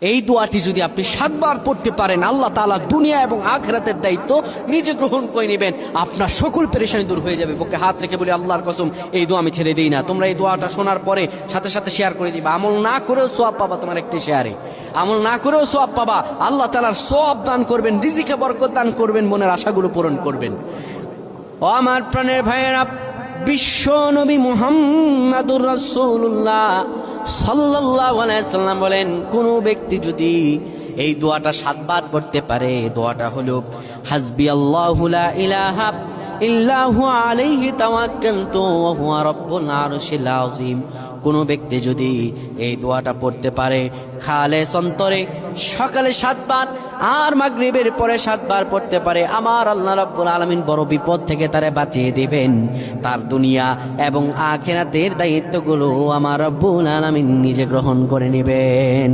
এই দোয়াটি যদি আপনি 7 বার পড়তে পারেন, আল্লাহ তাআলা দুনিয়া এবং আখিরাতের দায়িত্ব নিজে গ্রহণ করে নেবেন। আপনার সকল পেরেশানি দূর হয়ে যাবে। বুকে হাত রেখে বলি, আল্লাহর কসম এই দোয়া আমি ছেড়ে দিই না। তোমরা এই দোয়াটা শোনার পরে সাথে সাথে শেয়ার করে দিবা। আমল না করেও সওয়াব পাবা, তোমার একটি শেয়ারে আমল না করেও সওয়াব পাবা। আল্লাহ তাআলার সওয়াব দান করবেন, রিজিকে বরকত দান করবেন, মনের আশাগুলো পূরণ করবেন। ও আমার প্রাণের ভাইয়েরা, বিশ্ব নবী মুহাম্মাদুর রাসূলুল্লাহ সাল্লাল্লাহু আলাইহি সাল্লাম বলেন, কোন ব্যক্তি যদি এই দোয়াটা 7 বার পড়তে পারে, দোয়াটা হলো হাসবি আল্লাহু লা ইলাহা ইল্লাহু আলাইহি তাওয়াক্কালতু ওয়া হুয়া রাব্বুল আরশিল আযীম। কোন ব্যক্তি যদি এই দোয়াটা পড়তে পারে খালেস অন্তরে সকালে 7 বার আর মাগরিবের পরে 7 বার পড়তে পারে, আমার আল্লাহ রাব্বুল আলামিন বড় বিপদ থেকে তারে বাঁচিয়ে দিবেন। তার দুনিয়া এবং আখিরাতের দায়িত্বগুলো আমার রাব্বুল আলামিন নিজে গ্রহণ করে নেবেন।